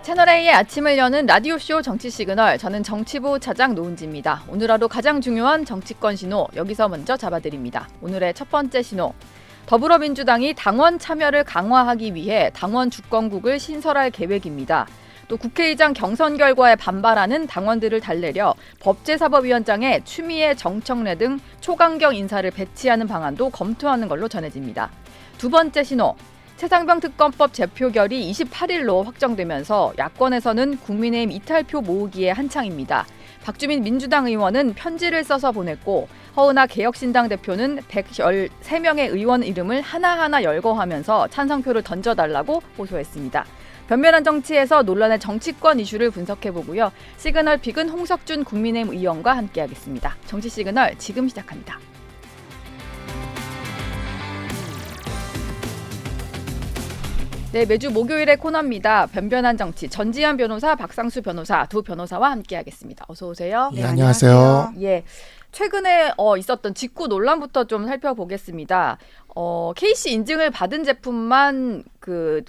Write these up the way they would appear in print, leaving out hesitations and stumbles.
채널A의 아침을 여는 라디오쇼 정치 시그널, 저는 정치부 차장 노은지입니다. 오늘 하루 가장 중요한 정치권 신호, 여기서 먼저 잡아드립니다. 오늘의 첫 번째 신호, 더불어민주당이 당원 참여를 강화하기 위해 당원 주권국을 신설할 계획입니다. 또 국회의장 경선 결과에 반발하는 당원들을 달래려 법제사법위원장에 추미애, 정청래 등 초강경 인사를 배치하는 방안도 검토하는 걸로 전해집니다. 두 번째 신호, 최상병 특검법 제표결이 28일로 확정되면서 야권에서는 국민의힘 이탈표 모으기에 한창입니다. 박주민 민주당 의원은 편지를 써서 보냈고, 허은하 개혁신당 대표는 113명의 의원 이름을 하나하나 열거하면서 찬성표를 던져달라고 호소했습니다. 변변한 정치에서 논란의 정치권 이슈를 분석해보고요. 시그널 픽은 홍석준 국민의힘 의원과 함께하겠습니다. 정치 시그널 지금 시작합니다. 네, 매주 목요일의 코너입니다. 변변한 정치, 전지현 변호사, 박상수 변호사 두 변호사와 함께하겠습니다. 어서 오세요. 네, 안녕하세요. 예, 최근에 있었던 직구 논란부터 좀 살펴보겠습니다. KC 인증을 받은 제품만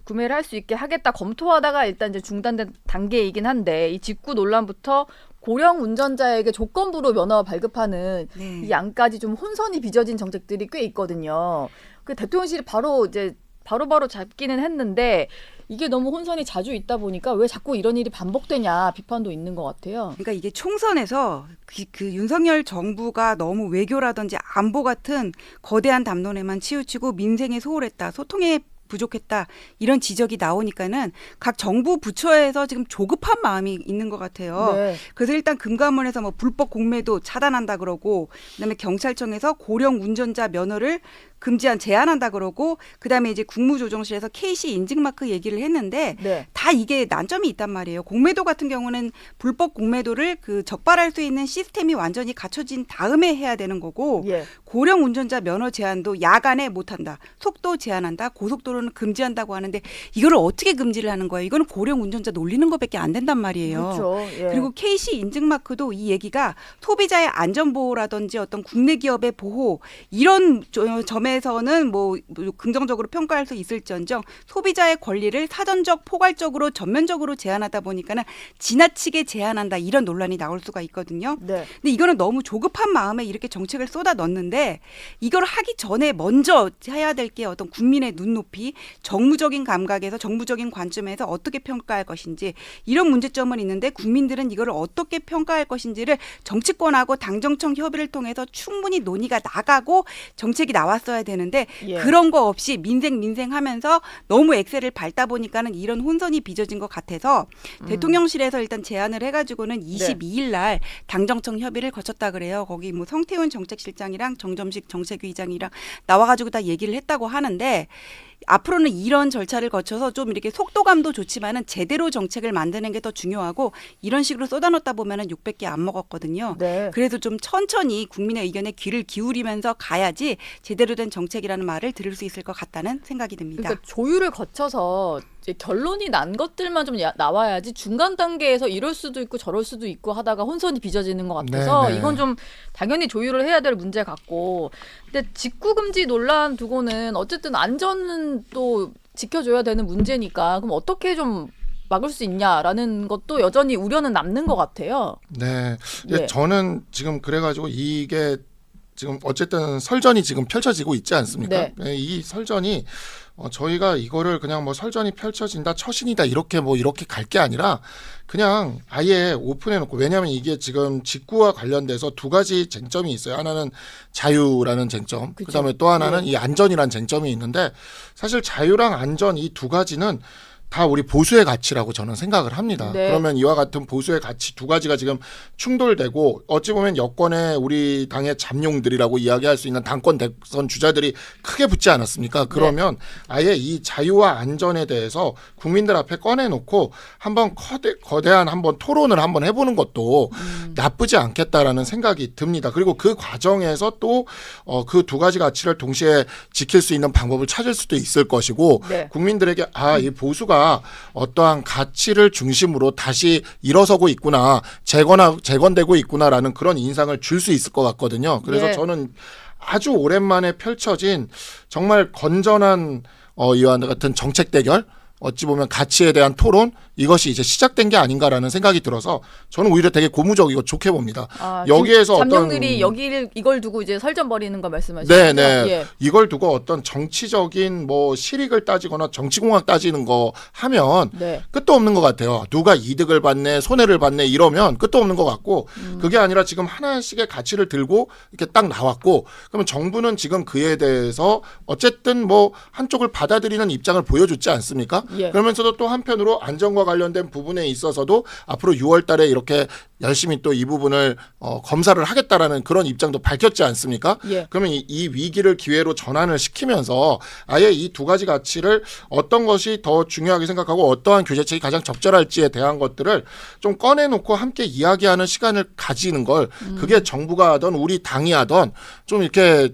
구매를 할 수 있게 하겠다 검토하다가 일단 이제 중단된 단계이긴 한데, 이 직구 논란부터 고령 운전자에게 조건부로 면허 발급하는 이 안까지 좀 혼선이 빚어진 정책들이 꽤 있거든요. 그 대통령실이 바로바로 잡기는 했는데, 이게 너무 혼선이 자주 있다 보니까 왜 자꾸 이런 일이 반복되냐 비판도 있는 것 같아요. 그러니까 이게 총선에서 그 윤석열 정부가 너무 외교라든지 안보 같은 거대한 담론에만 치우치고 민생에 소홀했다, 소통에 부족했다, 이런 지적이 나오니까는 각 정부 부처에서 지금 조급한 마음이 있는 것 같아요. 네. 그래서 일단 금감원에서 뭐 불법 공매도 차단한다 그러고, 그다음에 경찰청에서 고령 운전자 면허를 제한한다 그러고, 그다음에 이제 국무조정실에서 KC 인증마크 얘기를 했는데, 네. 다 이게 난점이 있단 말이에요. 공매도 같은 경우는 불법 공매도를 적발할 수 있는 시스템이 완전히 갖춰진 다음에 해야 되는 거고, 예. 고령 운전자 면허 제한도 야간에 못한다, 속도 제한한다, 고속도로는 금지한다고 하는데, 이거를 어떻게 금지를 하는 거예요? 이거는 고령 운전자 놀리는 것밖에 안 된단 말이에요. 그렇죠. 예. 그리고 KC 인증마크도 이 얘기가 소비자의 안전보호라든지 어떤 국내 기업의 보호, 이런 점에서는 뭐 긍정적으로 평가할 수 있을지언정, 소비자의 권리를 사전적 포괄적으로 전면적으로 제한하다 보니까는 지나치게 제한한다, 이런 논란이 나올 수가 있거든요. 네. 근데 이거는 너무 조급한 마음에 이렇게 정책을 쏟아 넣는데, 이걸 하기 전에 먼저 해야 될 게 어떤 국민의 눈높이, 정무적인 감각에서 정부적인 관점에서 어떻게 평가할 것인지, 이런 문제점은 있는데, 국민들은 이걸 어떻게 평가할 것인지를 정치권하고 당정청 협의를 통해서 충분히 논의가 나가고 정책이 나왔어야 되는데, 예. 그런 거 없이 민생 하면서 너무 엑셀을 밟다 보니까는 이런 혼선이 빚어진 것 같아서 대통령실에서 일단 제안을 해가지고는 22일 날 당정청 협의를 거쳤다 그래요. 거기 뭐 성태훈 정책실장이랑 정점식 정책위의장이랑 나와가지고 다 얘기를 했다고 하는데, 앞으로는 이런 절차를 거쳐서 좀 이렇게 속도감도 좋지만은 제대로 정책을 만드는 게 더 중요하고, 이런 식으로 쏟아놓다 보면은 600개 안 먹었거든요. 네. 그래서 좀 천천히 국민의 의견에 귀를 기울이면서 가야지 제대로 된 정책이라는 말을 들을 수 있을 것 같다는 생각이 듭니다. 그러니까 조율을 거쳐서 이제 결론이 난 것들만 좀 나와야지, 중간 단계에서 이럴 수도 있고 저럴 수도 있고 하다가 혼선이 빚어지는 것 같아서 네네. 이건 좀 당연히 조율을 해야 될 문제 같고, 근데 직구 금지 논란 두고는 어쨌든 안전은 또 지켜줘야 되는 문제니까, 그럼 어떻게 좀 막을 수 있냐라는 것도 여전히 우려는 남는 것 같아요. 네. 예. 저는 지금 그래가지고 이게 지금 어쨌든 설전이 지금 펼쳐지고 있지 않습니까? 네. 이 설전이 저희가 이거를 그냥 뭐 설전이 펼쳐진다, 처신이다, 이렇게 갈 게 아니라 그냥 아예 오픈해놓고, 왜냐하면 이게 지금 직구와 관련돼서 두 가지 쟁점이 있어요. 하나는 자유라는 쟁점, 그쵸. 그다음에 또 하나는 네. 이 안전이라는 쟁점이 있는데, 사실 자유랑 안전 이 두 가지는 다 우리 보수의 가치라고 저는 생각을 합니다. 네. 그러면 이와 같은 보수의 가치 두 가지가 지금 충돌되고, 어찌 보면 여권의 우리 당의 잠룡들이라고 이야기할 수 있는 당권 대선 주자들이 크게 붙지 않았습니까? 그러면 아예 이 자유와 안전에 대해서 국민들 앞에 꺼내놓고 한번 거대한 한번 토론을 한번 해보는 것도 나쁘지 않겠다라는 생각이 듭니다. 그리고 그 과정에서 또 그 두 가지 가치를 동시에 지킬 수 있는 방법을 찾을 수도 있을 것이고, 네. 국민들에게 이 보수가 어떠한 가치를 중심으로 다시 일어서고 있구나, 재건되고 있구나라는 그런 인상을 줄 수 있을 것 같거든요. 그래서 예. 저는 아주 오랜만에 펼쳐진 정말 건전한 이와 같은 정책 대결, 어찌 보면 가치에 대한 토론 이것이 이제 시작된 게 아닌가라는 생각이 들어서 저는 오히려 되게 고무적이고 좋게 봅니다. 여기에서 잠룡들이 이걸 두고 이제 설전 벌이는 거 말씀하시죠? 네네. 예. 이걸 두고 어떤 정치적인 뭐 실익을 따지거나 정치공학 따지는 거 하면 네. 끝도 없는 것 같아요. 누가 이득을 받네, 손해를 받네 이러면 끝도 없는 것 같고 그게 아니라 지금 하나씩의 가치를 들고 이렇게 딱 나왔고 그러면 정부는 지금 그에 대해서 어쨌든 뭐 한쪽을 받아들이는 입장을 보여줬지 않습니까? 예. 그러면서도 또 한편으로 안전과 관련된 부분에 있어서도 앞으로 6월 달에 이렇게 열심히 또 이 부분을 검사를 하겠다라는 그런 입장도 밝혔지 않습니까? 예. 그러면 이 위기를 기회로 전환을 시키면서 아예 이 두 가지 가치를 어떤 것이 더 중요하게 생각하고 어떠한 규제책이 가장 적절할지에 대한 것들을 좀 꺼내놓고 함께 이야기하는 시간을 가지는 걸 그게 정부가 하던 우리 당이 하던 좀 이렇게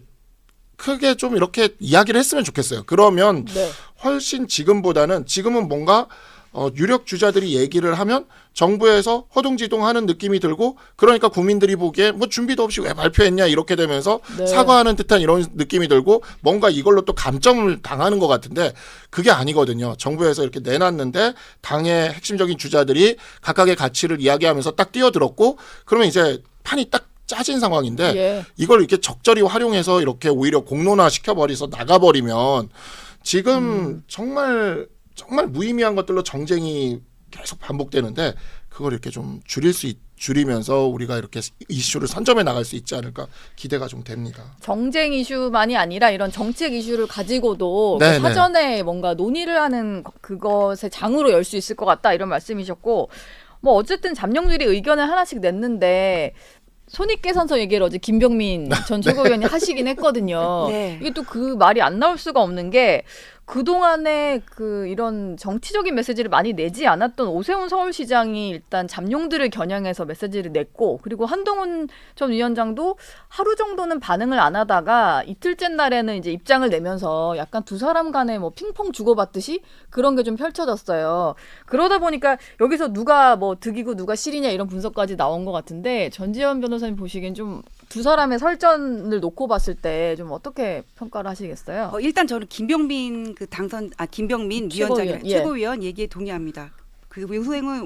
크게 좀 이렇게 이야기를 했으면 좋겠어요. 그러면 네. 훨씬 지금은 뭔가 유력 주자들이 얘기를 하면 정부에서 허둥지둥하는 느낌이 들고 그러니까 국민들이 보기에 뭐 준비도 없이 왜 발표했냐 이렇게 되면서 네. 사과하는 듯한 이런 느낌이 들고 뭔가 이걸로 또 감점을 당하는 것 같은데 그게 아니거든요. 정부에서 이렇게 내놨는데 당의 핵심적인 주자들이 각각의 가치를 이야기하면서 딱 뛰어들었고 그러면 이제 판이 딱 짜진 상황인데 예. 이걸 이렇게 적절히 활용해서 이렇게 오히려 공론화 시켜버려서 나가버리면 지금 정말 무의미한 것들로 정쟁이 계속 반복되는데 그걸 이렇게 좀 줄이면서 우리가 이렇게 이슈를 선점해 나갈 수 있지 않을까 기대가 좀 됩니다. 정쟁 이슈만이 아니라 이런 정책 이슈를 가지고도 네, 그 사전에 뭔가 논의를 하는 그것의 장으로 열 수 있을 것 같다 이런 말씀이셨고 뭐 어쨌든 잠룡들이 의견을 하나씩 냈는데 손익계산서 얘기를 어제 김병민 전 최고위원이 하시긴 했거든요. 네. 이게 또 그 말이 안 나올 수가 없는 게 그동안에 그 이런 정치적인 메시지를 많이 내지 않았던 오세훈 서울시장이 일단 잠룡들을 겨냥해서 메시지를 냈고 그리고 한동훈 전 위원장도 하루 정도는 반응을 안 하다가 이틀째 날에는 이제 입장을 내면서 약간 두 사람 간에 뭐 핑퐁 주고받듯이 그런 게 좀 펼쳐졌어요. 그러다 보니까 여기서 누가 뭐 득이고 누가 실이냐 이런 분석까지 나온 것 같은데 전지현 변호사님 보시기엔 좀 두 사람의 설전을 놓고 봤을 때 좀 어떻게 평가를 하시겠어요? 일단 저는 김병민 김병민 위원장이랑 예. 최고위원 얘기에 동의합니다. 그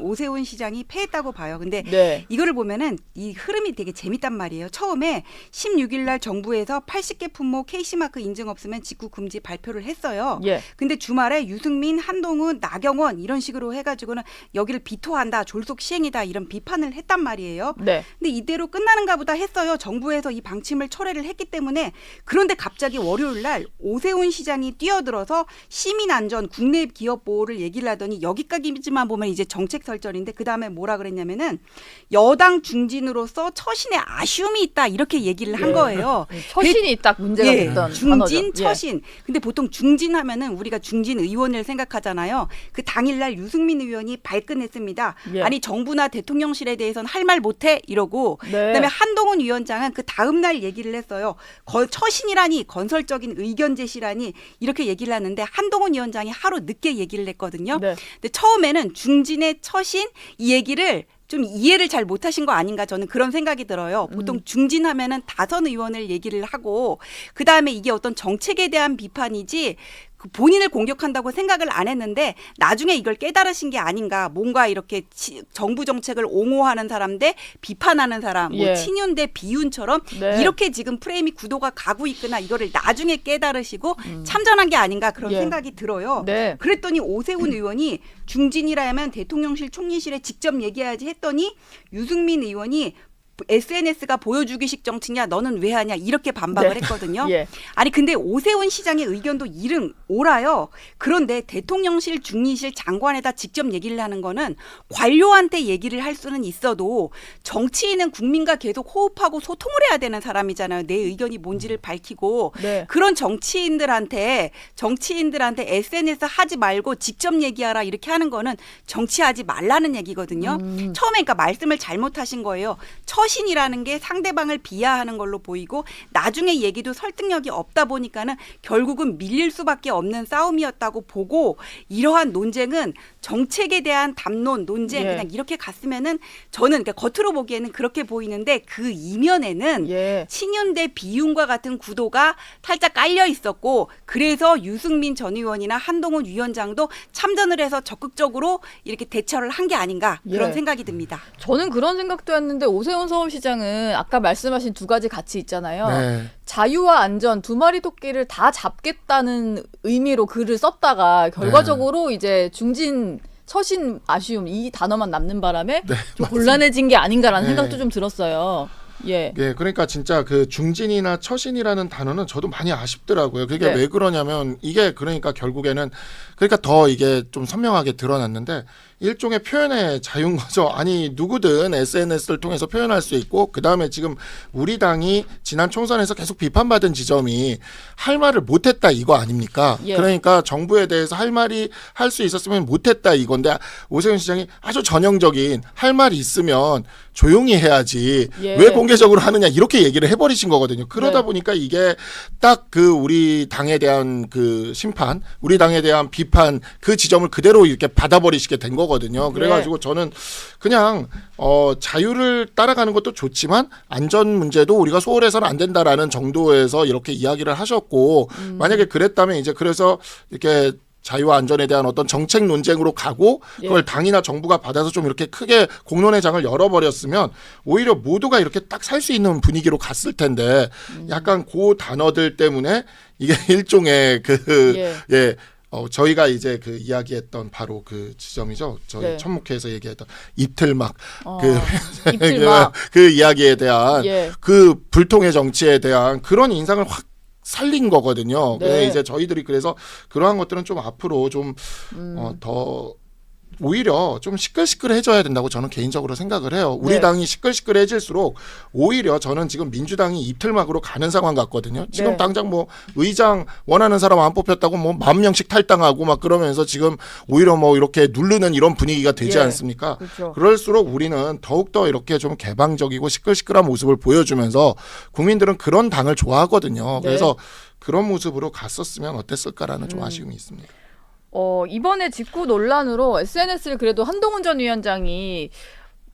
오세훈 시장이 패했다고 봐요. 근데 네. 이거를 보면은 이 흐름이 되게 재밌단 말이에요. 처음에 16일 날 정부에서 80개 품목 KC마크 인증 없으면 직구 금지 발표를 했어요. 예. 근데 주말에 유승민, 한동훈, 나경원 이런 식으로 해가지고는 여기를 비토한다, 졸속 시행이다 이런 비판을 했단 말이에요. 네. 근데 이대로 끝나는가 보다 했어요. 정부에서 이 방침을 철회를 했기 때문에. 그런데 갑자기 월요일 날 오세훈 시장이 뛰어들어서 시민 안전, 국내 기업 보호를 얘기를 하더니 여기까지만 보면 이제 정책 설전인데 그다음에 뭐라 그랬냐면은 여당 중진으로서 처신에 아쉬움이 있다 이렇게 얘기를 한 거예요. 처신이 딱 문제가 됐던 중진, 단어죠. 처신. 근데 보통 중진하면은 우리가 중진 의원을 생각하잖아요. 그 당일날 유승민 의원이 발끈했습니다. 예. 아니 정부나 대통령실에 대해서는 할 말 못해 이러고 네. 그다음에 한동훈 위원장은 그 다음 날 얘기를 했어요. 처신이라니 건설적인 의견 제시라니 이렇게 얘기를 하는데 한동훈 위원장이 하루 늦게 얘기를 했거든요. 네. 근데 처음에는 중진의 처신 이 얘기를 좀 이해를 잘 못하신 거 아닌가 저는 그런 생각이 들어요. 보통 중진하면은 다선 의원을 얘기를 하고 그 다음에 이게 어떤 정책에 대한 비판이지 본인을 공격한다고 생각을 안 했는데 나중에 이걸 깨달으신 게 아닌가. 뭔가 이렇게 정부 정책을 옹호하는 사람 대 비판하는 사람, 뭐 예. 친윤 대 비윤처럼 네. 이렇게 지금 프레임이 구도가 가고 있구나. 이거를 나중에 깨달으시고 참전한 게 아닌가 그런 예. 생각이 들어요. 네. 그랬더니 오세훈 의원이 중진이라면 대통령실 총리실에 직접 얘기해야지 했더니 유승민 의원이 SNS가 보여주기식 정치냐 너는 왜 하냐 이렇게 반박을 네. 했거든요. 예. 아니 근데 오세훈 시장의 의견도 이른 옳아요. 그런데 대통령실 중리실 장관에다 직접 얘기를 하는 거는 관료한테 얘기를 할 수는 있어도 정치인은 국민과 계속 호흡하고 소통을 해야 되는 사람이잖아요. 내 의견이 뭔지를 밝히고 네. 그런 정치인들한테 SNS 하지 말고 직접 얘기하라 이렇게 하는 거는 정치하지 말라는 얘기거든요. 처음에 그러니까 말씀을 잘못하신 거예요. 처신이라는 게 상대방을 비하하는 걸로 보이고 나중에 얘기도 설득력이 없다 보니까는 결국은 밀릴 수밖에 없는 싸움이었다고 보고 이러한 논쟁은 정책에 대한 담론, 논쟁 예. 그냥 이렇게 갔으면은 저는 그러니까 겉으로 보기에는 그렇게 보이는데 그 이면에는 예. 친윤 대 비윤과 같은 구도가 살짝 깔려 있었고 그래서 유승민 전 의원이나 한동훈 위원장도 참전을 해서 적극적으로 이렇게 대처를 한 게 아닌가 그런 예. 생각이 듭니다. 저는 그런 생각도 했는데 오세훈 서울시장은 아까 말씀하신 두 가지 가치 있잖아요. 네. 자유와 안전 두 마리 토끼를 다 잡겠다는 의미로 글을 썼다가 결과적으로 이제 중진 처신 아쉬움 이 단어만 남는 바람에 네, 좀 곤란해진 게 아닌가라는 네. 생각도 좀 들었어요. 예. 예, 그러니까 진짜 그 중진이나 처신이라는 단어는 저도 많이 아쉽더라고요. 그게 네. 왜 그러냐면 이게 그러니까 결국에는 그러니까 더 이게 좀 선명하게 드러났는데 일종의 표현의 자유인 거죠. 아니 누구든 SNS를 통해서 표현할 수 있고 그다음에 지금 우리 당이 지난 총선에서 계속 비판받은 지점이 할 말을 못했다 이거 아닙니까? 예. 그러니까 정부에 대해서 할 말이 할 수 있었으면 못했다 이건데 오세훈 시장이 아주 전형적인 할 말이 있으면 조용히 해야지 예. 왜 공개적으로 하느냐 이렇게 얘기를 해버리신 거거든요. 그러다 네. 보니까 이게 딱 그 우리 당에 대한 그 심판, 우리 당에 대한 비판 그 지점을 그대로 이렇게 받아버리시게 된 거거든요. 그래가지고 저는 그냥 자유를 따라가는 것도 좋지만 안전 문제도 우리가 소홀해서는 안 된다라는 정도에서 이렇게 이야기를 하셨고 만약에 그랬다면 이제 그래서 이렇게 자유와 안전에 대한 어떤 정책 논쟁으로 가고 그걸 당이나 정부가 받아서 좀 이렇게 크게 공론의 장을 열어버렸으면 오히려 모두가 이렇게 딱 살 수 있는 분위기로 갔을 텐데 약간 그 단어들 때문에 이게 일종의 예. 저희가 이제 그 이야기했던 바로 그 지점이죠. 저희 네. 천목회에서 얘기했던 입틀막 입틀막. 그 이야기에 대한 예. 그 불통의 정치에 대한 그런 인상을 확 살린 거거든요. 네. 이제 저희들이 그래서 그러한 것들은 좀 앞으로 좀 더 오히려 좀 시끌시끌해져야 된다고 저는 개인적으로 생각을 해요. 우리 네. 당이 시끌시끌해질수록 오히려 저는 지금 민주당이 입틀막으로 가는 상황 같거든요. 지금 네. 당장 뭐 의장 원하는 사람 안 뽑혔다고 뭐 10,000명씩 탈당하고 막 그러면서 지금 오히려 뭐 이렇게 누르는 이런 분위기가 되지 예. 않습니까? 그렇죠. 그럴수록 우리는 더욱더 이렇게 좀 개방적이고 시끌시끌한 모습을 보여주면서 국민들은 그런 당을 좋아하거든요. 네. 그래서 그런 모습으로 갔었으면 어땠을까라는 좀 아쉬움이 있습니다. 이번에 직후 논란으로 SNS를 그래도 한동훈 전 위원장이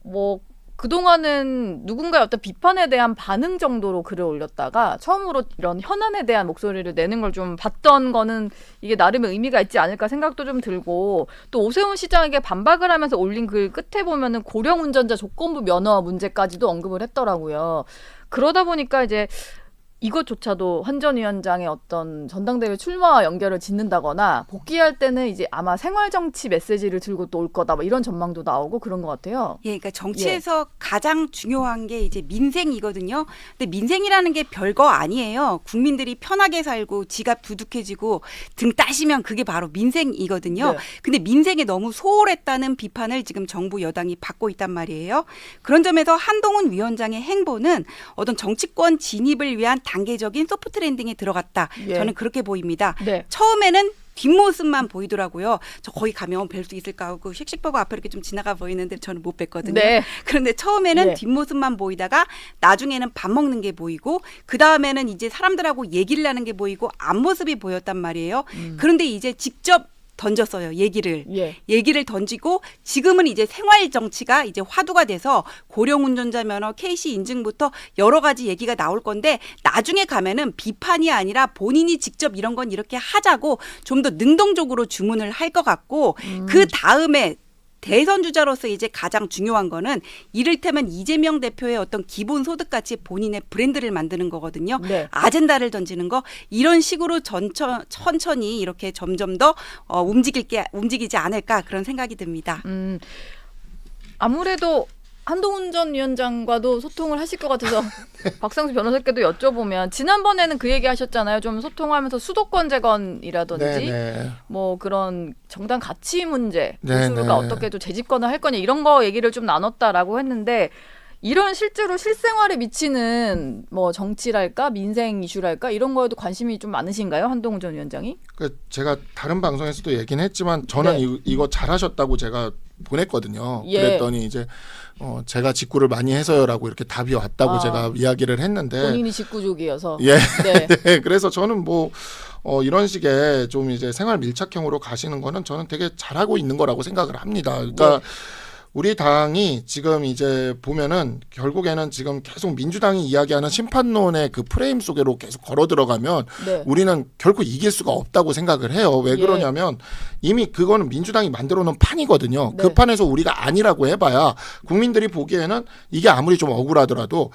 뭐 그동안은 누군가의 어떤 비판에 대한 반응 정도로 글을 올렸다가 처음으로 이런 현안에 대한 목소리를 내는 걸 좀 봤던 거는 이게 나름의 의미가 있지 않을까 생각도 좀 들고 또 오세훈 시장에게 반박을 하면서 올린 글 끝에 보면은 고령 운전자 조건부 면허 문제까지도 언급을 했더라고요. 그러다 보니까 이제 이것조차도 한 전 위원장의 어떤 전당대회 출마와 연결을 짓는다거나 복귀할 때는 이제 아마 생활정치 메시지를 들고 또 올 거다 뭐 이런 전망도 나오고 그런 것 같아요. 예, 그러니까 정치에서 가장 중요한 게 이제 민생이거든요. 근데 민생이라는 게 별거 아니에요. 국민들이 편하게 살고 지갑 두둑해지고 등 따시면 그게 바로 민생이거든요. 네. 근데 민생에 너무 소홀했다는 비판을 지금 정부 여당이 받고 있단 말이에요. 그런 점에서 한동훈 위원장의 행보는 어떤 정치권 진입을 위한 단계적인 소프트 랜딩에 들어갔다. 예. 저는 그렇게 보입니다. 네. 처음에는 뒷모습만 보이더라고요. 저 거기 가면 뵐 수 있을까 하고 씩씩버거 앞에 이렇게 좀 지나가 보이는데 저는 못 뵀거든요. 네. 그런데 처음에는 예. 뒷모습만 보이다가 나중에는 밥 먹는 게 보이고 그 다음에는 이제 사람들하고 얘기를 하는 게 보이고 앞모습이 보였단 말이에요. 그런데 이제 직접 던졌어요. 얘기를 던지고 지금은 이제 생활 정치가 이제 화두가 돼서 고령 운전자 면허 KC 인증부터 여러 가지 얘기가 나올 건데 나중에 가면은 비판이 아니라 본인이 직접 이런 건 이렇게 하자고 좀 더 능동적으로 주문을 할 것 같고 그 다음에 대선 주자로서 이제 가장 중요한 거는 이를테면 이재명 대표의 어떤 기본소득같이 본인의 브랜드를 만드는 거거든요. 네. 아젠다를 던지는 거 이런 식으로 천천히 이렇게 점점 더 움직이지 않을까 그런 생각이 듭니다. 아무래도 한동훈 전 위원장과도 소통을 하실 것 같아서 박상수 변호사께도 여쭤보면 지난번에는 그 얘기 하셨잖아요. 좀 소통하면서 수도권 재건이라든지 네네. 뭐 그런 정당 가치 문제, 네, 보수가 네. 어떻게 좀 재집권을 할 거냐 이런 거 얘기를 좀 나눴다라고 했는데 이런 실제로 실생활에 미치는 뭐 정치랄까 민생 이슈랄까 이런 거에도 관심이 좀 많으신가요? 한동훈 전 위원장이? 제가 다른 방송에서도 얘기는 했지만 저는 네. 이거 잘하셨다고 제가 보냈거든요. 예. 그랬더니 이제 제가 직구를 많이 해서요라고 이렇게 답이 왔다고 제가 이야기를 했는데 본인이 직구족이어서. 예. 네. 네. 그래서 저는 뭐 이런 식의 좀 이제 생활 밀착형으로 가시는 거는 저는 되게 잘하고 있는 거라고 생각을 합니다. 그러니까 우리 당이 지금 이제 보면은 결국에는 지금 계속 민주당이 이야기하는 심판론의 그 프레임 속으로 계속 걸어 들어가면 네. 우리는 결코 이길 수가 없다고 생각을 해요. 왜 그러냐면 이미 그거는 민주당이 만들어 놓은 판이거든요. 네. 그 판에서 우리가 아니라고 해봐야 국민들이 보기에는 이게 아무리 좀 억울하더라도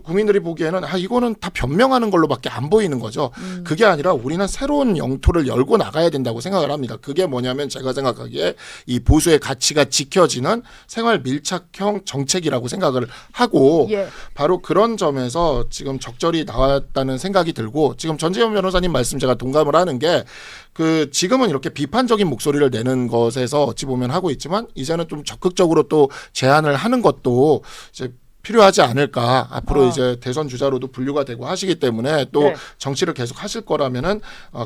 국민들이 보기에는 이거는 다 변명하는 걸로밖에 안 보이는 거죠. 그게 아니라 우리는 새로운 영토를 열고 나가야 된다고 생각을 합니다. 그게 뭐냐면 제가 생각하기에 이 보수의 가치가 지켜지는 생활 밀착형 정책이라고 생각을 하고 바로 그런 점에서 지금 적절히 나왔다는 생각이 들고 지금 전재현 변호사님 말씀 제가 동감을 하는 게 지금은 이렇게 비판적인 목소리를 내는 것에서 어찌 보면 하고 있지만 이제는 좀 적극적으로 또 제안을 하는 것도 이제 필요하지 않을까. 앞으로 이제 대선 주자로도 분류가 되고 하시기 때문에 또 정치를 계속 하실 거라면은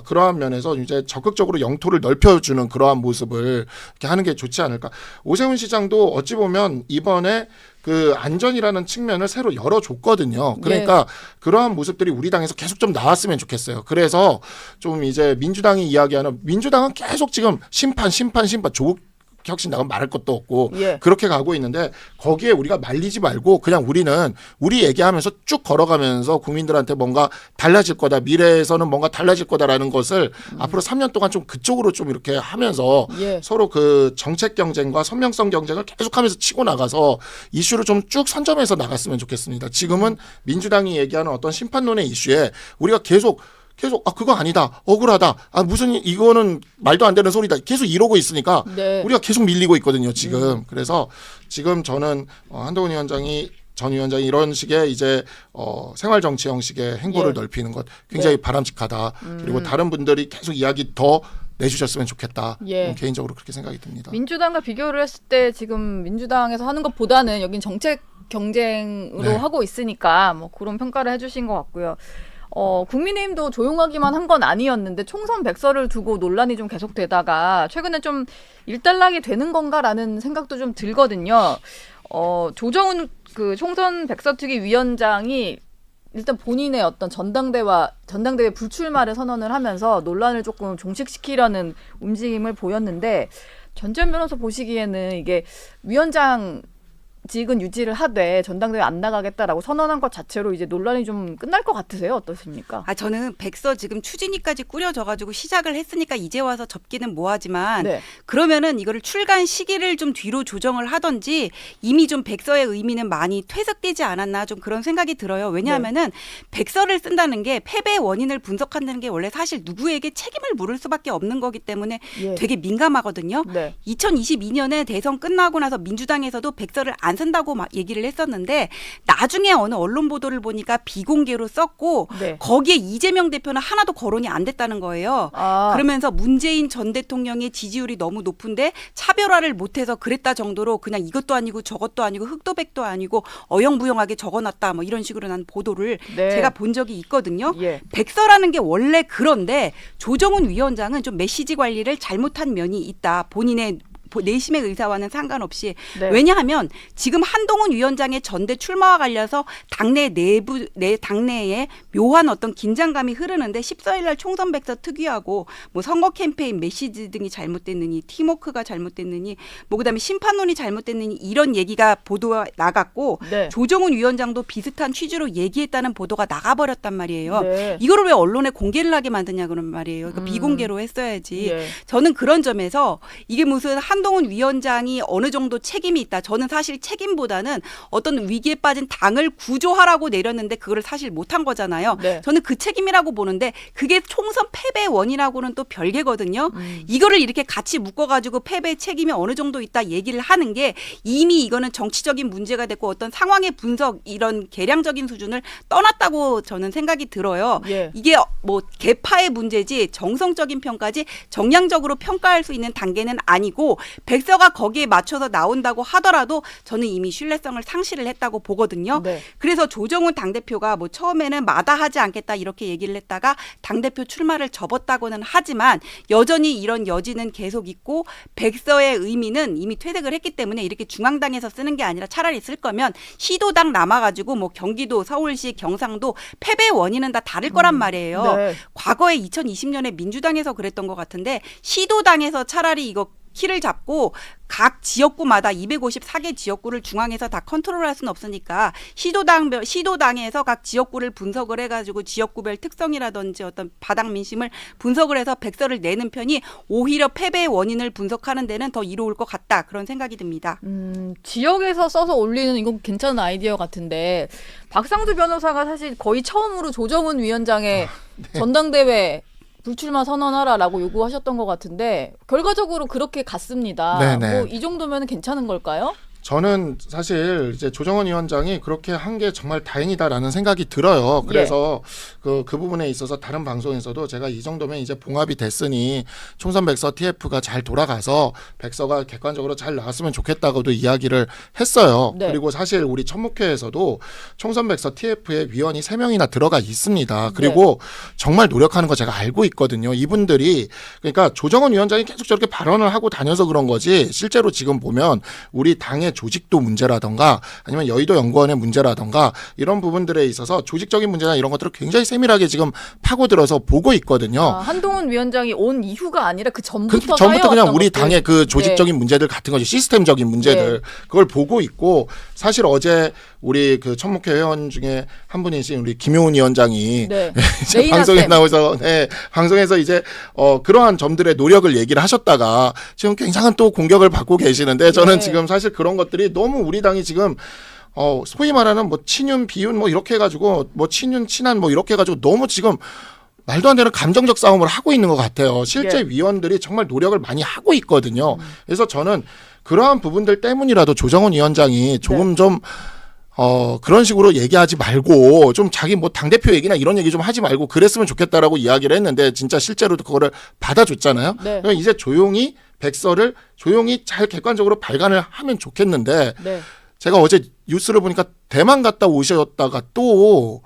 그러한 면에서 이제 적극적으로 영토를 넓혀주는 그러한 모습을 이렇게 하는 게 좋지 않을까. 오세훈 시장도 어찌 보면 이번에 그 안전이라는 측면을 새로 열어줬거든요. 그러니까 그러한 모습들이 우리 당에서 계속 좀 나왔으면 좋겠어요. 그래서 좀 이제 민주당이 이야기하는 민주당은 계속 지금 심판 조국 혁신 나가면 말할 것도 없고 그렇게 가고 있는데 거기에 우리가 말리지 말고 그냥 우리는 우리 얘기하면서 쭉 걸어가면서 국민들한테 뭔가 달라질 거다 미래에서는 뭔가 달라질 거다라는 것을 앞으로 3년 동안 좀 그쪽으로 좀 이렇게 하면서 서로 그 정책 경쟁과 선명성 경쟁을 계속하면서 치고 나가서 이슈를 좀 쭉 선점해서 나갔으면 좋겠습니다. 지금은 민주당이 얘기하는 어떤 심판론의 이슈에 우리가 계속 그거 아니다. 억울하다. 무슨 이거는 말도 안 되는 소리다. 계속 이러고 있으니까 우리가 계속 밀리고 있거든요, 지금. 그래서 지금 저는 한동훈 전 위원장이 이런 식의 이제 생활 정치 형식의 행보를 넓히는 것 굉장히 바람직하다. 그리고 다른 분들이 계속 이야기 더 내주셨으면 좋겠다. 개인적으로 그렇게 생각이 듭니다. 민주당과 비교를 했을 때 지금 민주당에서 하는 것보다는 여긴 정책 경쟁으로 하고 있으니까 뭐 그런 평가를 해주신 것 같고요. 국민의힘도 조용하기만 한 건 아니었는데 총선 백서를 두고 논란이 좀 계속되다가 최근에 좀 일단락이 되는 건가라는 생각도 좀 들거든요. 조정훈 그 총선 백서특위 위원장이 일단 본인의 어떤 전당대회 불출마를 선언을 하면서 논란을 조금 종식시키려는 움직임을 보였는데 전재현 변호사 보시기에는 이게 위원장 직은 유지를 하되 전당대회 안 나가겠다라고 선언한 것 자체로 이제 논란이 좀 끝날 것 같으세요? 어떠십니까? 저는 백서 지금 추진위까지 꾸려져가지고 시작을 했으니까 이제 와서 접기는 뭐하지만 그러면은 이거를 출간 시기를 좀 뒤로 조정을 하던지 이미 좀 백서의 의미는 많이 퇴색되지 않았나 좀 그런 생각이 들어요. 왜냐하면은 백서를 쓴다는 게 패배의 원인을 분석한다는 게 원래 사실 누구에게 책임을 물을 수밖에 없는 거기 때문에 되게 민감하거든요. 2022년에 대선 끝나고 나서 민주당에서도 백서를 안 쓴다고 막 얘기를 했었는데 나중에 어느 언론 보도를 보니까 비공개로 썼고 거기에 이재명 대표는 하나도 거론이 안 됐다는 거예요. 그러면서 문재인 전 대통령의 지지율이 너무 높은데 차별화를 못해서 그랬다 정도로 그냥 이것도 아니고 저것도 아니고 흑도백도 아니고 어영부영하게 적어놨다 뭐 이런 식으로 난 보도를 제가 본 적이 있거든요. 백서라는 게 원래 그런데 조정훈 위원장은 좀 메시지 관리를 잘못한 면이 있다. 본인의 내심의 의사와는 상관없이 왜냐하면 지금 한동훈 위원장의 전대 출마와 관련해서 당내에 묘한 어떤 긴장감이 흐르는데 14일 날 총선 백서 특위하고 뭐 선거 캠페인 메시지 등이 잘못됐느니 팀워크가 잘못됐느니 뭐 그다음에 심판론이 잘못됐느니 이런 얘기가 보도가 나갔고 조정훈 위원장도 비슷한 취지로 얘기했다는 보도가 나가버렸단 말이에요. 이거를 왜 언론에 공개를 하게 만드냐 그런 말이에요. 그러니까 비공개로 했어야지. 저는 그런 점에서 이게 무슨 한동훈 위원장이 어느 정도 책임이 있다. 저는 사실 책임보다는 어떤 위기에 빠진 당을 구조하라고 내렸는데 그거를 사실 못한 거잖아요. 저는 그 책임이라고 보는데 그게 총선 패배의 원인하고는 또 별개거든요. 이거를 이렇게 같이 묶어가지고 패배의 책임이 어느 정도 있다 얘기를 하는 게 이미 이거는 정치적인 문제가 됐고 어떤 상황의 분석 이런 계량적인 수준을 떠났다고 저는 생각이 들어요. 이게 뭐 개파의 문제지 정성적인 평가지 정량적으로 평가할 수 있는 단계는 아니고 백서가 거기에 맞춰서 나온다고 하더라도 저는 이미 신뢰성을 상실을 했다고 보거든요. 네. 그래서 조정훈 당대표가 뭐 처음에는 마다하지 않겠다 이렇게 얘기를 했다가 당대표 출마를 접었다고는 하지만 여전히 이런 여지는 계속 있고 백서의 의미는 이미 퇴색을 했기 때문에 이렇게 중앙당에서 쓰는 게 아니라 차라리 쓸 거면 시도당 남아가지고 뭐 경기도, 서울시, 경상도 패배 원인은 다 다를 거란 말이에요. 네. 과거에 2020년에 민주당에서 그랬던 것 같은데 시도당에서 차라리 이거 키를 잡고 각 지역구마다 254개 지역구를 중앙에서 다 컨트롤할 수는 없으니까 시도당에서 각 지역구를 분석을 해가지고 지역구별 특성이라든지 어떤 바닥 민심을 분석을 해서 백서를 내는 편이 오히려 패배의 원인을 분석하는 데는 더 이로울 것 같다 그런 생각이 듭니다. 지역에서 써서 올리는 이건 괜찮은 아이디어 같은데 박상두 변호사가 사실 거의 처음으로 조정훈 위원장의 전당대회 불출마 선언하라라고 요구하셨던 것 같은데 결과적으로 그렇게 갔습니다. 네네. 뭐 이 정도면 괜찮은 걸까요? 저는 사실 이제 조정원 위원장이 그렇게 한 게 정말 다행이다라는 생각이 들어요. 그래서 그 부분에 있어서 다른 방송에서도 제가 이 정도면 이제 봉합이 됐으니 총선 백서 TF가 잘 돌아가서 백서가 객관적으로 잘 나왔으면 좋겠다고도 이야기를 했어요. 네. 그리고 사실 우리 천목회에서도 총선 백서 TF에 위원이 3명이나 들어가 있습니다. 그리고 정말 노력하는 거 제가 알고 있거든요. 이분들이 그러니까 조정원 위원장이 계속 저렇게 발언을 하고 다녀서 그런 거지 실제로 지금 보면 우리 당의 조직도 문제라던가 아니면 여의도 연구원의 문제라던가 이런 부분들에 있어서 조직적인 문제나 이런 것들을 굉장히 세밀하게 지금 파고들어서 보고 있거든요. 한동훈 위원장이 온 이후가 아니라 그 전부터 전부터 그냥 우리 것들. 당의 그 조직적인 문제들 같은 거지 시스템적인 문제들 그걸 보고 있고 사실 어제 우리 그 천목회 회원 중에 한 분이신 우리 김효은 위원장이 이제 레이나 방송에 쌤. 나오셔서 방송에서 이제 그러한 점들의 노력을 얘기를 하셨다가 지금 굉장한 또 공격을 받고 계시는데 저는 지금 사실 그런 것들이 너무 우리 당이 지금 소위 말하는 뭐 친윤 비윤 뭐 이렇게 해가지고 뭐 친윤 친한 뭐 이렇게 해가지고 너무 지금 말도 안 되는 감정적 싸움을 하고 있는 것 같아요. 실제 위원들이 정말 노력을 많이 하고 있거든요. 그래서 저는 그러한 부분들 때문이라도 조정훈 위원장이 조금 좀 그런 식으로 얘기하지 말고 좀 자기 뭐 당대표 얘기나 이런 얘기 좀 하지 말고 그랬으면 좋겠다라고 이야기를 했는데 진짜 실제로도 그거를 받아줬잖아요. 그러니까 이제 조용히 백서를 조용히 잘 객관적으로 발간을 하면 좋겠는데 제가 어제 뉴스를 보니까 대만 갔다 오셨다가 또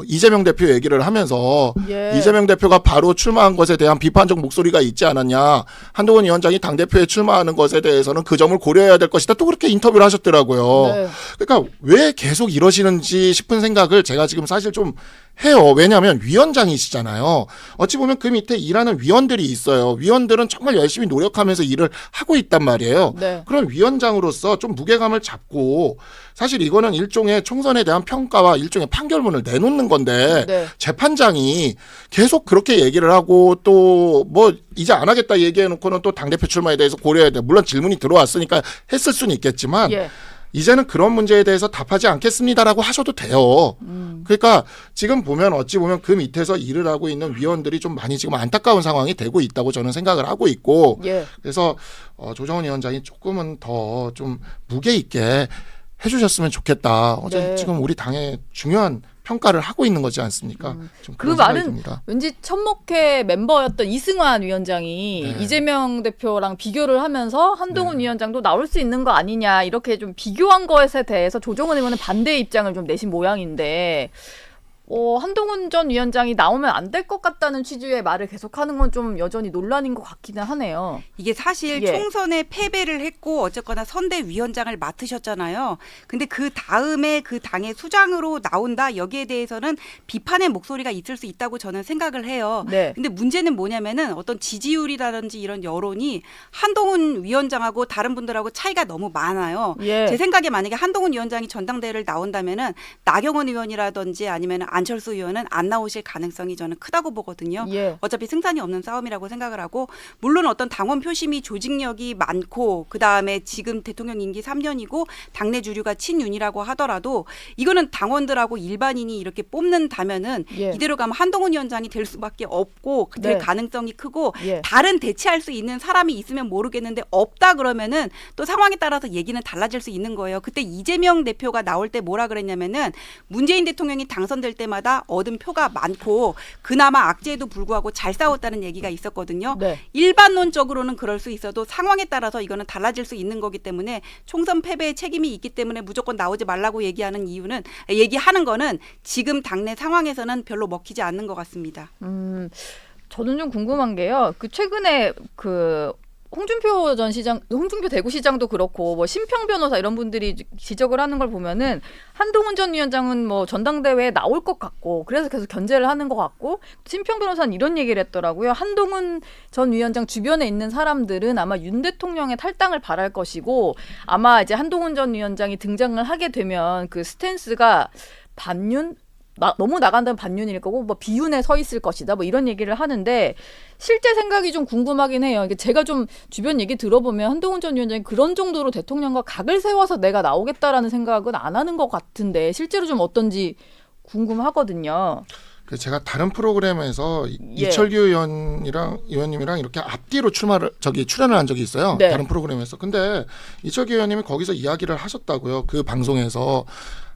이재명 대표 얘기를 하면서 이재명 대표가 바로 출마한 것에 대한 비판적 목소리가 있지 않았냐. 한동훈 위원장이 당대표에 출마하는 것에 대해서는 그 점을 고려해야 될 것이다. 또 그렇게 인터뷰를 하셨더라고요. 그러니까 왜 계속 이러시는지 싶은 생각을 제가 지금 사실 좀 해요. 왜냐하면 위원장이시잖아요. 어찌 보면 그 밑에 일하는 위원들이 있어요. 위원들은 정말 열심히 노력하면서 일을 하고 있단 말이에요. 그런 위원장으로서 좀 무게감을 잡고 사실 이거는 일종의 총선에 대한 평가와 일종의 판결문을 내놓는 건데 재판장이 계속 그렇게 얘기를 하고 또 뭐 이제 안 하겠다 얘기해놓고는 또 당대표 출마에 대해서 고려해야 돼. 물론 질문이 들어왔으니까 했을 수는 있겠지만 이제는 그런 문제에 대해서 답하지 않겠습니다라고 하셔도 돼요. 그러니까 지금 보면 어찌 보면 그 밑에서 일을 하고 있는 위원들이 좀 많이 지금 안타까운 상황이 되고 있다고 저는 생각을 하고 있고 그래서 조정훈 위원장이 조금은 더 좀 무게 있게 해주셨으면 좋겠다. 어제 지금 우리 당의 중요한 평가를 하고 있는 거지 않습니까? 좀 그 말은 왠지 천목회 멤버였던 이승환 위원장이 이재명 대표랑 비교를 하면서 한동훈 위원장도 나올 수 있는 거 아니냐 이렇게 좀 비교한 것에 대해서 조정훈 의원은 반대의 입장을 좀 내신 모양인데 한동훈 전 위원장이 나오면 안 될 것 같다는 취지의 말을 계속하는 건 좀 여전히 논란인 것 같기는 하네요. 이게 사실 총선에 패배를 했고 어쨌거나 선대위원장을 맡으셨잖아요. 근데 그 다음에 그 당의 수장으로 나온다 여기에 대해서는 비판의 목소리가 있을 수 있다고 저는 생각을 해요. 근데 문제는 뭐냐면은 어떤 지지율이라든지 이런 여론이 한동훈 위원장하고 다른 분들하고 차이가 너무 많아요. 제 생각에 만약에 한동훈 위원장이 전당대회를 나온다면은 나경원 의원이라든지 아니면 안철수 의원은 안 나오실 가능성이 저는 크다고 보거든요. 어차피 승산이 없는 싸움이라고 생각을 하고 물론 어떤 당원 표심이 조직력이 많고 그다음에 지금 대통령 임기 3년이고 당내 주류가 친윤이라고 하더라도 이거는 당원들하고 일반인이 이렇게 뽑는다면은 이대로 가면 한동훈 위원장이 될 수밖에 없고 될 가능성이 크고 다른 대체할 수 있는 사람이 있으면 모르겠는데 없다 그러면은 또 상황에 따라서 얘기는 달라질 수 있는 거예요. 그때 이재명 대표가 나올 때 뭐라 그랬냐면은 문재인 대통령이 당선될 때 때마다 얻은 표가 많고 그나마 악재에도 불구하고 잘 싸웠다는 얘기가 있었거든요. 네. 일반론적으로는 그럴 수 있어도 상황에 따라서 이거는 달라질 수 있는 거기 때문에 총선 패배에 책임이 있기 때문에 무조건 나오지 말라고 얘기하는 거는 지금 당내 상황에서는 별로 먹히지 않는 것 같습니다. 저는 좀 궁금한 게요. 그 최근에 그 홍준표 전 시장, 홍준표 대구시장도 그렇고 뭐 심평 변호사 이런 분들이 지적을 하는 걸 보면은 한동훈 전 위원장은 뭐 전당대회에 나올 것 같고 그래서 계속 견제를 하는 것 같고 심평 변호사는 이런 얘기를 했더라고요. 한동훈 전 위원장 주변에 있는 사람들은 아마 윤 대통령의 탈당을 바랄 것이고 아마 이제 한동훈 전 위원장이 등장을 하게 되면 그 스탠스가 반윤 너무 나간다면 반윤일 거고 뭐 비윤에 서 있을 것이다 뭐 이런 얘기를 하는데 실제 생각이 좀 궁금하긴 해요. 제가 좀 주변 얘기 들어보면 한동훈 전 위원장이 그런 정도로 대통령과 각을 세워서 내가 나오겠다라는 생각은 안 하는 것 같은데 실제로 좀 어떤지 궁금하거든요. 제가 다른 프로그램에서 예. 이철규 의원님이랑 이렇게 앞뒤로 출연을 한 적이 있어요. 네. 다른 프로그램에서. 근데 이철규 의원님이 거기서 이야기를 하셨다고요. 그 방송에서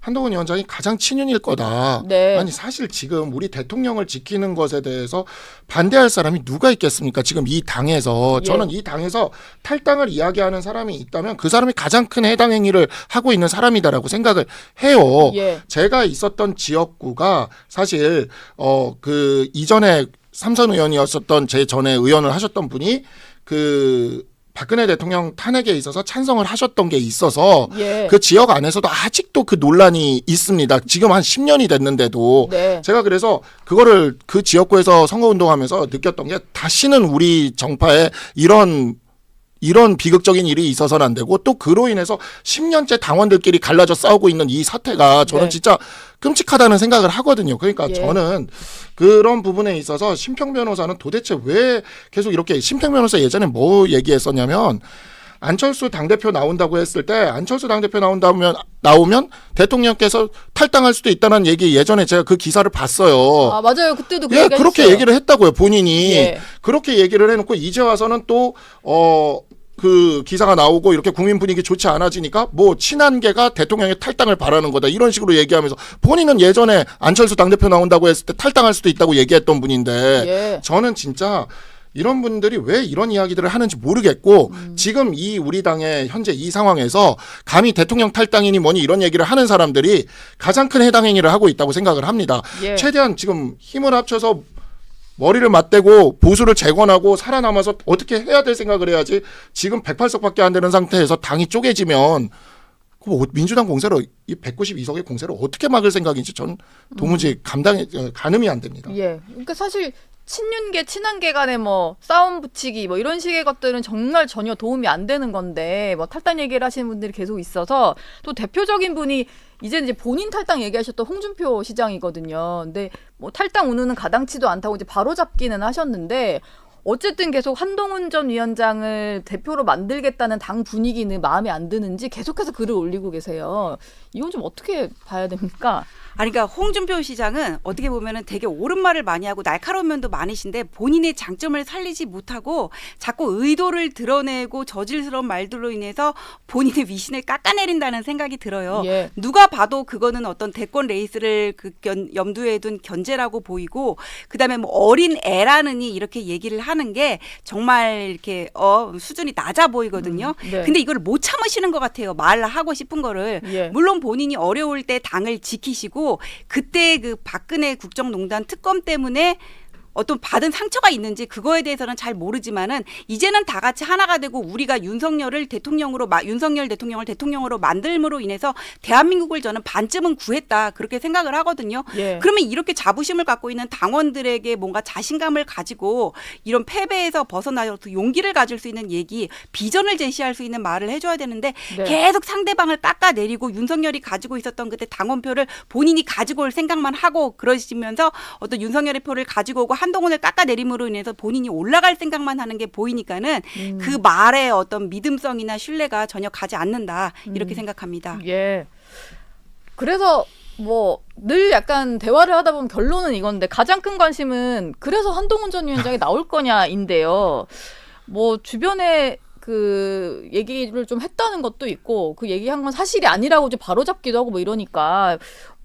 한동훈 위원장이 가장 친윤일 거다. 네. 아니 사실 지금 우리 대통령을 지키는 것에 대해서 반대할 사람이 누가 있겠습니까? 지금 이 당에서. 예. 저는 이 당에서 탈당을 이야기하는 사람이 있다면 그 사람이 가장 큰 해당 행위를 하고 있는 사람이다라고 생각을 해요. 예. 제가 있었던 지역구가 사실 그 이전에 삼선 의원이었었던 제 전에 의원을 하셨던 분이 그 박근혜 대통령 탄핵에 있어서 찬성을 하셨던 게 있어서 예. 그 지역 안에서도 아직도 그 논란이 있습니다. 지금 한 10년이 됐는데도 네. 제가 그래서 그거를 그 지역구에서 선거운동하면서 느꼈던 게 다시는 우리 정파에 이런 비극적인 일이 있어서는 안 되고 또 그로 인해서 10년째 당원들끼리 갈라져 싸우고 있는 이 사태가 저는 네. 진짜 끔찍하다는 생각을 하거든요. 그러니까 예. 저는 그런 부분에 있어서 심평 변호사는 도대체 왜 계속 이렇게 심평 변호사 예전에 뭐 얘기했었냐면 안철수 당대표 나온다고 했을 때 안철수 당대표 나오면 대통령께서 탈당할 수도 있다는 얘기 예전에 제가 그 기사를 봤어요. 아 맞아요. 그때도 그 예, 얘기 그렇게 하셨어요. 얘기를 했다고요, 본인이. 예. 그렇게 얘기를 해놓고 이제 와서는 또, 그 기사가 나오고 이렇게 국민 분위기 좋지 않아지니까 뭐 친한계가 대통령의 탈당을 바라는 거다. 이런 식으로 얘기하면서 본인은 예전에 안철수 당대표 나온다고 했을 때 탈당할 수도 있다고 얘기했던 분인데 예. 저는 진짜 이런 분들이 왜 이런 이야기들을 하는지 모르겠고 지금 이 우리 당의 현재 이 상황에서 감히 대통령 탈당이니 뭐니 이런 얘기를 하는 사람들이 가장 큰 해당 행위를 하고 있다고 생각을 합니다. 예. 최대한 지금 힘을 합쳐서 머리를 맞대고 보수를 재건하고 살아남아서 어떻게 해야 될 생각을 해야지 지금 108석밖에 안 되는 상태에서 당이 쪼개지면 민주당 공세로 이 192석의 공세를 어떻게 막을 생각인지 저는 도무지 가늠이 안 됩니다. 예. 그러니까 사실 친윤계, 친한계 간에 뭐 싸움 붙이기 뭐 이런 식의 것들은 정말 전혀 도움이 안 되는 건데 뭐 탈당 얘기를 하시는 분들이 계속 있어서 또 대표적인 분이 이제 본인 탈당 얘기하셨던 홍준표 시장이거든요. 근데 뭐 탈당 운운은 가당치도 않다고 이제 바로잡기는 하셨는데 어쨌든 계속 한동훈 전 위원장을 대표로 만들겠다는 당 분위기는 마음에 안 드는지 계속해서 글을 올리고 계세요. 이건 좀 어떻게 봐야 됩니까? 아니, 그러니까 홍준표 시장은 어떻게 보면은 되게 옳은 말을 많이 하고 날카로운 면도 많으신데 본인의 장점을 살리지 못하고 자꾸 의도를 드러내고 저질스러운 말들로 인해서 본인의 위신을 깎아내린다는 생각이 들어요. 예. 누가 봐도 그거는 어떤 대권 레이스를 염두에 둔 견제라고 보이고 그다음에 뭐 어린 애라느니 이렇게 얘기를 하는 게 정말 이렇게 수준이 낮아 보이거든요. 네. 근데 이걸 못 참으시는 것 같아요. 말하고 싶은 거를. 예. 물론 본인이 어려울 때 당을 지키시고 그때 그 박근혜 국정농단 특검 때문에 어떤 받은 상처가 있는지 그거에 대해서는 잘 모르지만은 이제는 다 같이 하나가 되고 우리가 윤석열 대통령으로 만들므로 인해서 대한민국을 저는 반쯤은 구했다 그렇게 생각을 하거든요. 예. 그러면 이렇게 자부심을 갖고 있는 당원들에게 뭔가 자신감을 가지고 이런 패배에서 벗어나서 용기를 가질 수 있는 얘기, 비전을 제시할 수 있는 말을 해줘야 되는데 네. 계속 상대방을 깎아내리고 윤석열이 가지고 있었던 그때 당원표를 본인이 가지고 올 생각만 하고 그러시면서 어떤 윤석열의 표를 가지고 오고 한동훈을 깎아내림으로 인해서 본인이 올라갈 생각만 하는 게 보이니까는 그 말의 어떤 믿음성이나 신뢰가 전혀 가지 않는다 이렇게 생각합니다. 예. 그래서 뭐 늘 약간 대화를 하다 보면 결론은 이건데 가장 큰 관심은 그래서 한동훈 전 위원장이 나올 거냐인데요. 뭐 주변에 그 얘기를 좀 했다는 것도 있고 그 얘기한 건 사실이 아니라고 이제 바로잡기도 하고 뭐 이러니까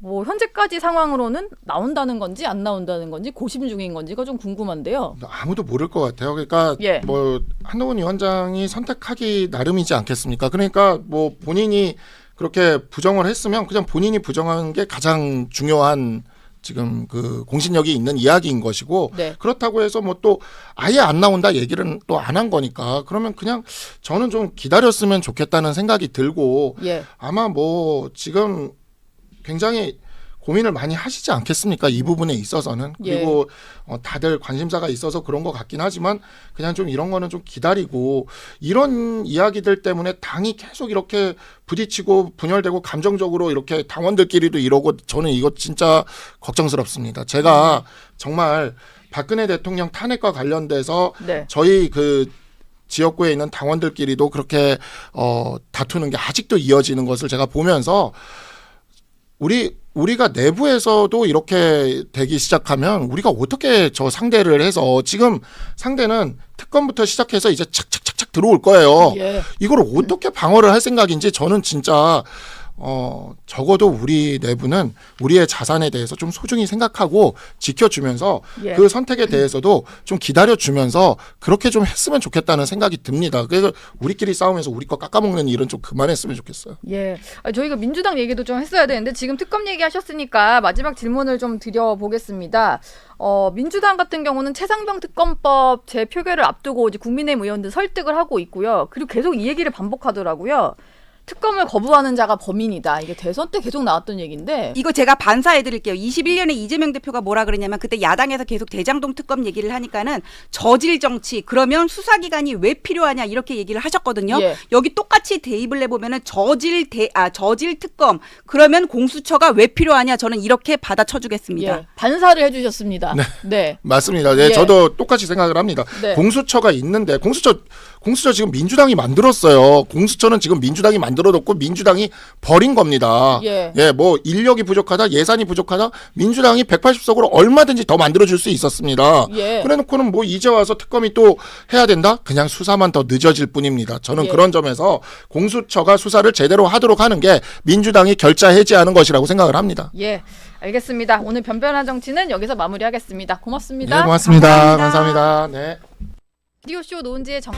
뭐 현재까지 상황으로는 나온다는 건지 안 나온다는 건지 고심 중인 건지가 좀 궁금한데요. 아무도 모를 것 같아요. 그러니까 예. 뭐 한동훈 위원장이 선택하기 나름이지 않겠습니까? 그러니까 뭐 본인이 그렇게 부정을 했으면 그냥 본인이 부정한 게 가장 중요한 지금 그 공신력이 있는 이야기인 것이고 네. 그렇다고 해서 뭐 또 아예 안 나온다 얘기를 또 안 한 거니까 그러면 그냥 저는 좀 기다렸으면 좋겠다는 생각이 들고 예. 아마 뭐 지금 굉장히 고민을 많이 하시지 않겠습니까? 이 부분에 있어서는. 그리고 다들 관심사가 있어서 그런 것 같긴 하지만 그냥 좀 이런 거는 좀 기다리고 이런 이야기들 때문에 당이 계속 이렇게 부딪히고 분열되고 감정적으로 이렇게 당원들끼리도 이러고 저는 이거 진짜 걱정스럽습니다. 제가 정말 박근혜 대통령 탄핵과 관련돼서 네. 저희 그 지역구에 있는 당원들끼리도 그렇게 다투는 게 아직도 이어지는 것을 제가 보면서 우리가 내부에서도 이렇게 되기 시작하면 우리가 어떻게 저 상대를 해서 지금 상대는 특검부터 시작해서 이제 착착착착 들어올 거예요. 예. 이걸 어떻게 방어를 할 생각인지 저는 진짜 적어도 우리 내부는 우리의 자산에 대해서 좀 소중히 생각하고 지켜주면서 예. 그 선택에 대해서도 좀 기다려주면서 그렇게 좀 했으면 좋겠다는 생각이 듭니다. 그래서 우리끼리 싸우면서 우리 거 깎아먹는 일은 좀 그만했으면 좋겠어요. 예. 저희가 민주당 얘기도 좀 했어야 되는데 지금 특검 얘기하셨으니까 마지막 질문을 좀 드려보겠습니다. 민주당 같은 경우는 최상병 특검법 재표결을 앞두고 이제 국민의힘 의원들 설득을 하고 있고요. 그리고 계속 이 얘기를 반복하더라고요. 특검을 거부하는 자가 범인이다. 이게 대선 때 계속 나왔던 얘기인데. 이거 제가 반사해드릴게요. 21년에 이재명 대표가 뭐라 그러냐면 그때 야당에서 계속 대장동 특검 얘기를 하니까는 저질 정치 그러면 수사기관이 왜 필요하냐 이렇게 얘기를 하셨거든요. 예. 여기 똑같이 대입을 해보면은 저질 특검 그러면 공수처가 왜 필요하냐 저는 이렇게 받아쳐주겠습니다. 예. 반사를 해주셨습니다. 네. 맞습니다. 네, 예. 저도 똑같이 생각을 합니다. 네. 공수처가 있는데 공수처 지금 민주당이 만들었어요. 공수처는 지금 민주당이 만들어뒀고 민주당이 버린 겁니다. 예. 뭐 인력이 부족하다, 예산이 부족하다, 민주당이 180석으로 얼마든지 더 만들어줄 수 있었습니다. 예. 그래놓고는 뭐 이제 와서 특검이 또 해야 된다? 그냥 수사만 더 늦어질 뿐입니다. 저는 예. 그런 점에서 공수처가 수사를 제대로 하도록 하는 게 민주당이 결자 해지하는 것이라고 생각을 합니다. 예. 알겠습니다. 오늘 변변한 정치는 여기서 마무리하겠습니다. 고맙습니다. 네, 고맙습니다. 감사합니다. 감사합니다. 네. 라디오쇼 노은지의 정...